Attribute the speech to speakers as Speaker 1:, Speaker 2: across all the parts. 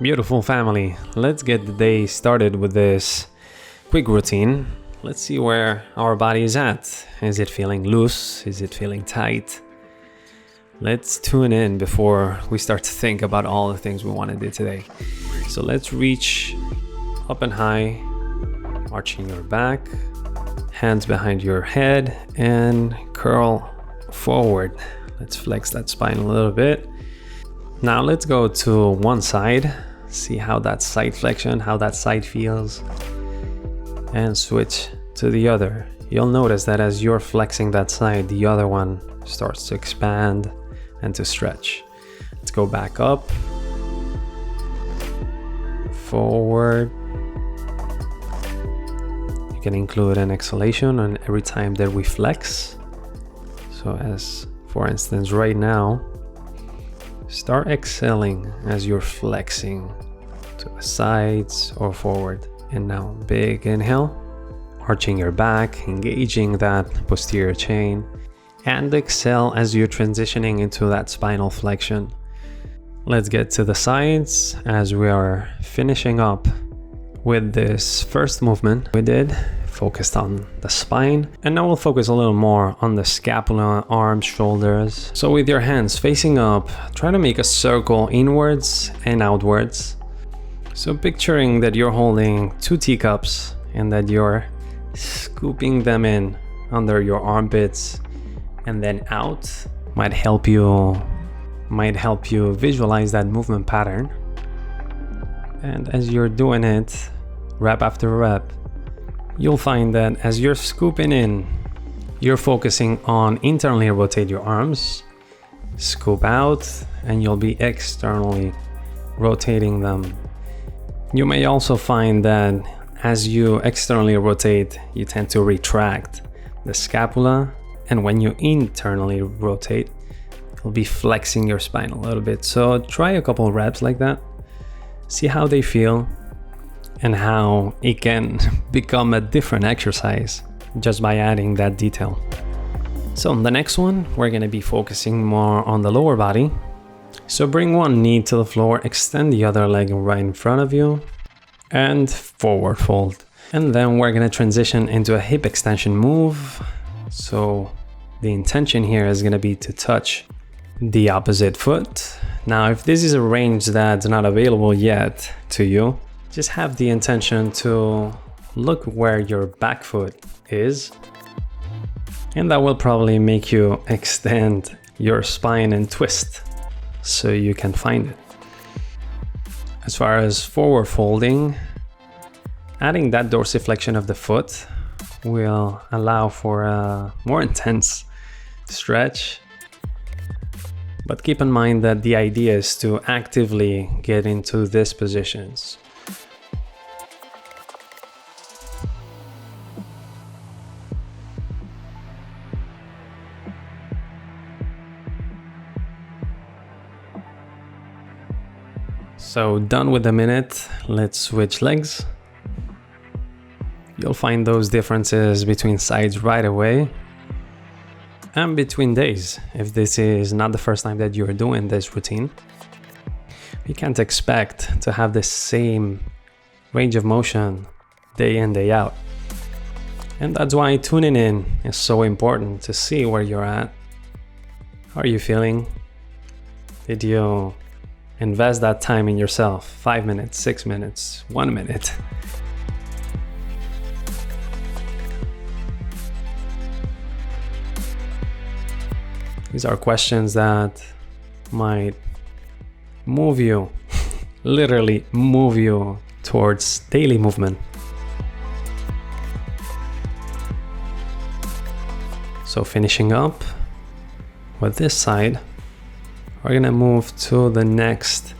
Speaker 1: Beautiful family, let's get the day started with this quick routine. Let's see where our body is at. Is it feeling loose? Is it feeling tight? Let's tune in before we start to think about all the things we want to do today. So let's reach up and high, arching your back, hands behind your head, and curl forward. Let's flex that spine a little bit. Now let's go to one side. See how that side flexion, how that side feels, and switch to the other. You'll notice that as you're flexing that side, the other one starts to expand and to stretch. Let's go back up, forward. You can include an exhalation on every time that we flex. So as for instance, right now, start exhaling as you're flexing to the sides or forward. And now big inhale, arching your back, engaging that posterior chain, and exhale as you're transitioning into that spinal flexion. Let's get to the sides as we are finishing up with this first movement we did, focused on the spine. And now we'll focus a little more on the scapula, arms, shoulders. So with your hands facing up, try to make a circle inwards and outwards. So picturing that you're holding 2 teacups and that you're scooping them in under your armpits and then out might help you visualize that movement pattern. And as you're doing it, rep after rep, you'll find that as you're scooping in, you're focusing on internally rotate your arms, scoop out, and you'll be externally rotating them. You may also find that as you externally rotate, you tend to retract the scapula, and when you internally rotate, you'll be flexing your spine a little bit. So try a couple reps like that, see how they feel, and how it can become a different exercise just by adding that detail. So in the next one, we're gonna be focusing more on the lower body. So bring one knee to the floor, extend the other leg right in front of you, and forward fold. And then we're gonna transition into a hip extension move. So the intention here is gonna be to touch the opposite foot. Now, if this is a range that's not available yet to you, just have the intention to look where your back foot is, and that will probably make you extend your spine and twist so you can find it. As far as forward folding, adding that dorsiflexion of the foot will allow for a more intense stretch. But keep in mind that the idea is to actively get into these positions. So done with a minute, let's switch legs. You'll find those differences between sides right away and between days. If this is not the first time that you're doing this routine, you can't expect to have the same range of motion day in, day out. And that's why tuning in is so important, to see where you're at. How are you feeling? Did you invest that time in yourself? 5 minutes, 6 minutes, 1 minute. These are questions that might move you, literally move you towards daily movement. So finishing up with this side, we're gonna move to the next.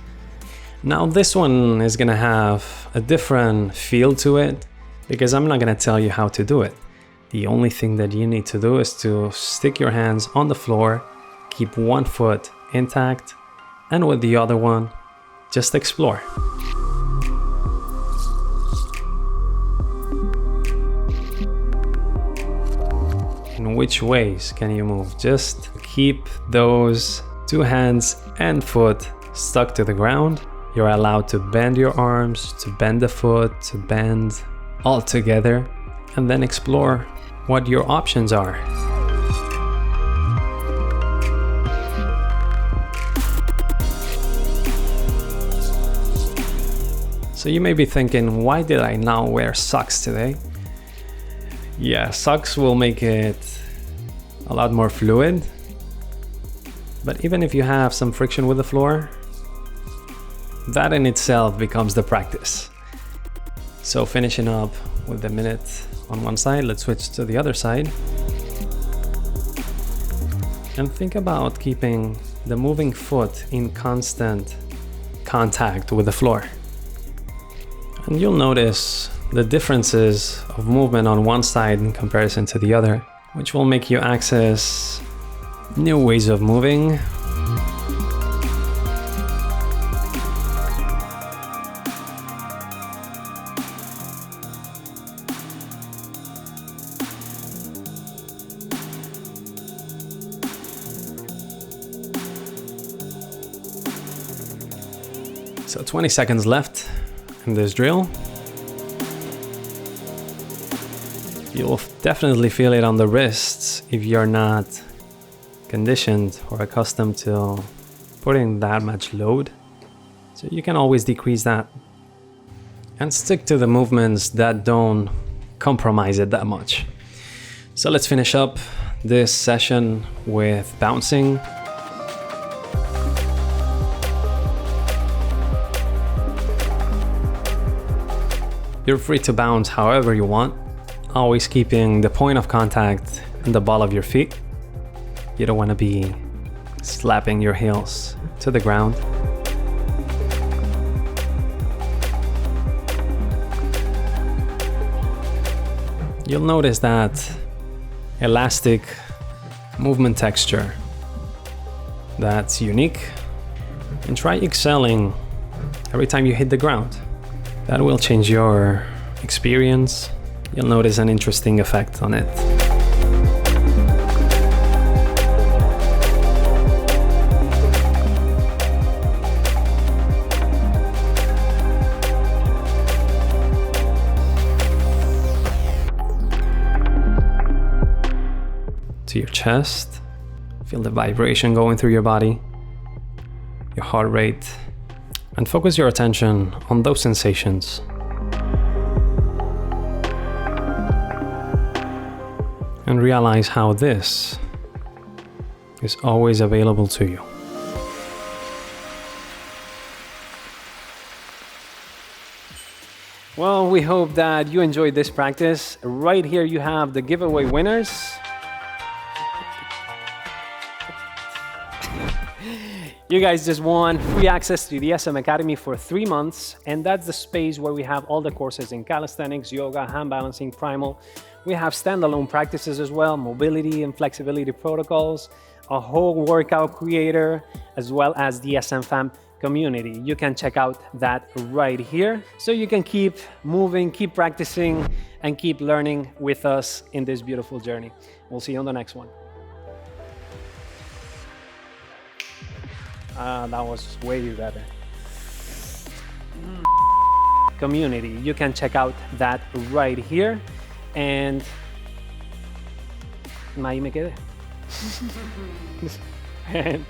Speaker 1: Now this one is gonna have a different feel to it because I'm not gonna tell you how to do it. The only thing that you need to do is to stick your hands on the floor, keep one foot intact, and with the other one, just explore. In which ways can you move? Just keep those 2 hands and foot stuck to the ground You're allowed to bend your arms, to bend the foot, to bend all together, and then explore what your options are. So you may be thinking, why did I now wear socks today? Yeah, socks will make it a lot more fluid. But even if you have some friction with the floor, that in itself becomes the practice. So finishing up with the minute on one side, let's switch to the other side. And think about keeping the moving foot in constant contact with the floor. And you'll notice the differences of movement on one side in comparison to the other, which will make you access new ways of moving. So 20 seconds left in this drill. You'll definitely feel it on the wrists if you're not conditioned or accustomed to putting that much load. So you can always decrease that and stick to the movements that don't compromise it that much. So let's finish up this session with bouncing. You're free to bounce however you want, always keeping the point of contact in the ball of your feet. You don't want to be slapping your heels to the ground. You'll notice that elastic movement texture that's unique, and try excelling every time you hit the ground. That will change your experience. You'll notice an interesting effect on it. To your chest, feel the vibration going through your body, your heart rate, and focus your attention on those sensations. And realize how this is always available to you. Well, we hope that you enjoyed this practice. Right here you have the giveaway winners. You guys just won free access to the SM Academy for 3 months, and that's the space where we have all the courses in calisthenics, yoga, hand balancing, primal. We have standalone practices as well, mobility and flexibility protocols, a whole workout creator, as well as the SM Fam community. You can check out that right here, so you can keep moving, keep practicing, and keep learning with us in this beautiful journey. We'll see you on the next one. That was way better. Community, you can check out that right here. And ahí me quedé. And